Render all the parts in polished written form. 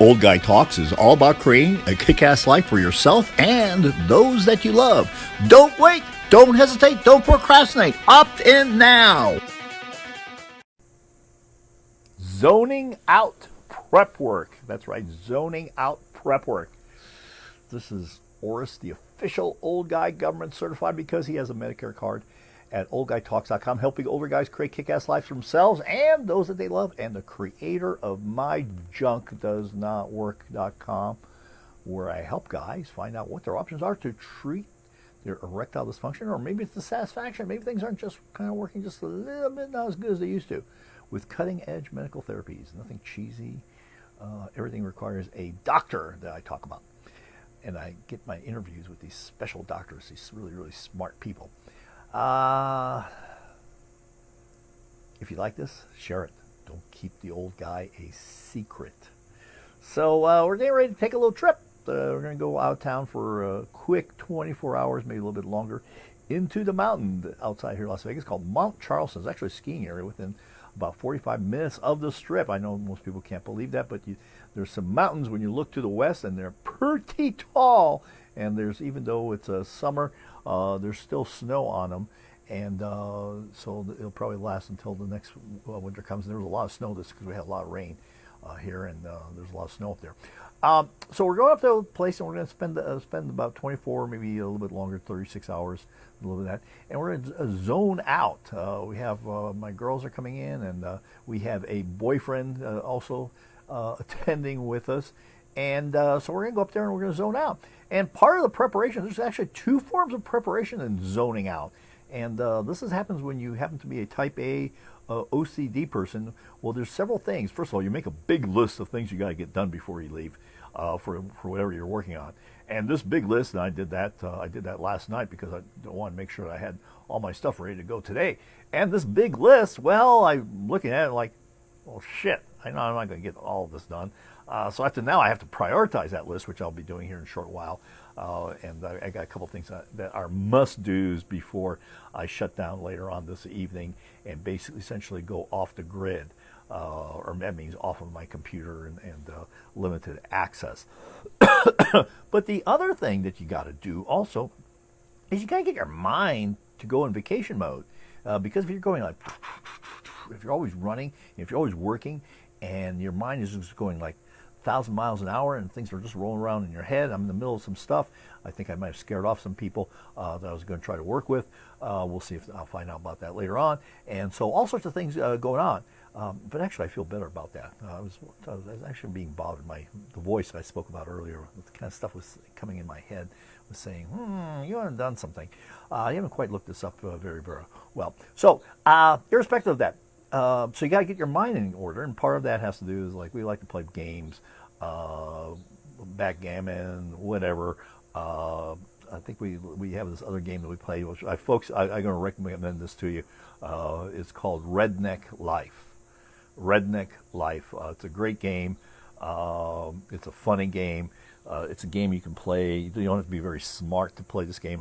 Old Guy Talks is all about creating a kick-ass life for yourself and those that you love. Don't wait, don't hesitate, don't procrastinate. Opt in now. Zoning out prep work. That's right, zoning out prep work. This is Oris, the official Old Guy government certified because he has a Medicare card at oldguytalks.com, helping older guys create kick-ass lives for themselves and those that they love, and the creator of myjunkdoesnotwork.com, where I help guys find out what their options are to treat their erectile dysfunction, or maybe it's dissatisfaction. Maybe things aren't just kind of working just a little bit, not as good as they used to, with cutting-edge medical therapies. Nothing cheesy. Everything requires a doctor that I talk about. And I get my interviews with these special doctors, these really, really smart people. If you like this, share it. Don't keep the old guy a secret. So we're getting ready to take a little trip. We're going to go out of town for a quick 24 hours, maybe a little bit longer, into the mountain outside here in Las Vegas called Mount Charleston. It's actually a skiing area within about 45 minutes of the Strip. I know most people can't believe that, but there's some mountains when you look to the west, and they're pretty tall. And there's, even though it's a summer, there's still snow on them. And so it'll probably last until the next winter comes. And there was a lot of snow this because we had a lot of rain here, and there's a lot of snow up there. So we're going up to a place, and we're going to spend about 24, maybe a little bit longer, 36 hours, a little bit of that. And we're going to zone out. We have my girls are coming in, and we have a boyfriend also attending with us. And so we're going to go up there and we're going to zone out. And part of the preparation, there's actually two forms of preparation in zoning out. And this happens when you happen to be a type A OCD person. Well, there's several things. First of all, you make a big list of things you got to get done before you leave for whatever you're working on. And this big list, and I did that last night because I wanted to make sure that I had all my stuff ready to go today. And this big list, well, I'm looking at it like, well, shit, I know I'm not going to get all of this done. So now I have to prioritize that list, which I'll be doing here in a short while. And I got a couple things that are must-dos before I shut down later on this evening and basically essentially go off the grid, or that means off of my computer and limited access. But the other thing that you got to do also is you got to get your mind to go in vacation mode. Because if you're going like, if you're always running, if you're always working, and your mind is just going like 1,000 miles an hour and things are just rolling around in your head. I'm in the middle of some stuff. I think I might have scared off some people that I was going to try to work with. We'll see if I'll find out about that later on. And so all sorts of things going on. But actually, I feel better about that. I was actually being bothered. The voice I spoke about earlier, the kind of stuff was coming in my head, was saying, you haven't done something. You haven't quite looked this up very, very well. So irrespective of that, so you got to get your mind in order, and part of that has to do is, like, we like to play games, backgammon, whatever. I think we have this other game that we play, which I'm going to recommend this to you. It's called Redneck Life. Redneck Life. It's a great game. It's a funny game. It's a game you can play. You don't have to be very smart to play this game.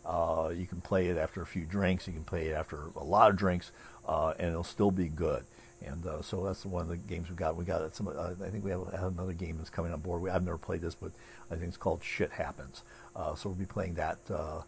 You can play it after a few drinks. You can play it after a lot of drinks, and it'll still be good. And so that's one of the games we got. I think we have another game that's coming on board. I've never played this, but I think it's called Shit Happens. So we'll be playing that. So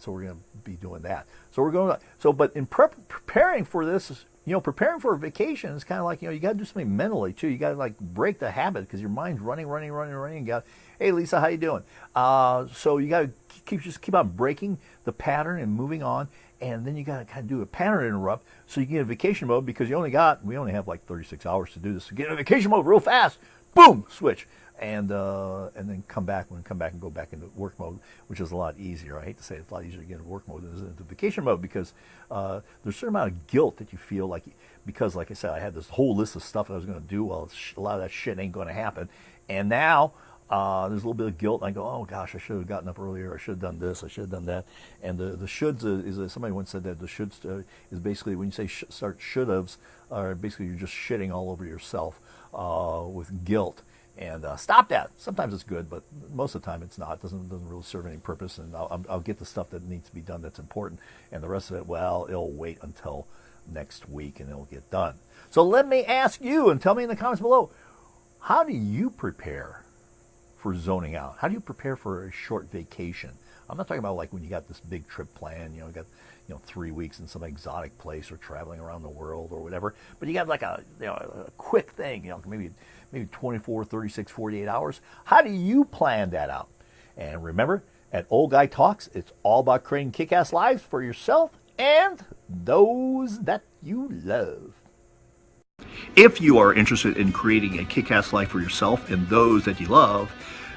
we're going to be doing that. But in preparing for this, preparing for a vacation is kind of like, you got to do something mentally too. You got to like break the habit because your mind's running. You got, hey Lisa, how you doing? So you got to keep on breaking the pattern and moving on. And then you got to kind of do a pattern interrupt so you can get in vacation mode, because we only have like 36 hours to do this. So get in vacation mode real fast, boom, switch, and then come back and go back into work mode, which is a lot easier. I hate to say it's a lot easier to get into work mode than into vacation mode, because there's a certain amount of guilt that you feel like, because like I said, I had this whole list of stuff that I was going to do. Well, a lot of that shit ain't going to happen, and now there's a little bit of guilt. And I go, oh gosh, I should have gotten up earlier. I should have done this. I should have done that. And the shoulds is somebody once said that the shoulds is basically, when you say start should haves, basically you're just shitting all over yourself with guilt. And stop that. Sometimes it's good, but most of the time it's not. It doesn't really serve any purpose. And I'll get the stuff that needs to be done that's important. And the rest of it, well, it'll wait until next week and it'll get done. So let me ask you, and tell me in the comments below, How do you prepare for zoning out? How do you prepare for a short vacation? I'm not talking about like when you got this big trip planned, you got 3 weeks in some exotic place or traveling around the world or whatever, but you got like a quick thing, maybe 24, 36, 48 hours. How do you plan that out? And remember, at Old Guy Talks, it's all about creating kick-ass lives for yourself and those that you love. If you are interested in creating a kick-ass life for yourself and those that you love,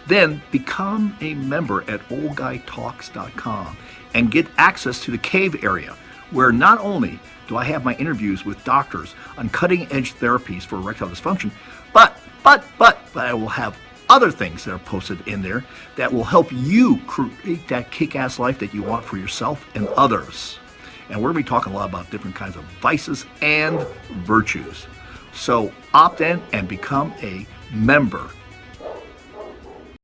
then become a member at oldguytalks.com and get access to the cave area, where not only do I have my interviews with doctors on cutting-edge therapies for erectile dysfunction, but I will have other things that are posted in there that will help you create that kick-ass life that you want for yourself and others. And we're going to be talking a lot about different kinds of vices and virtues. So opt in and become a member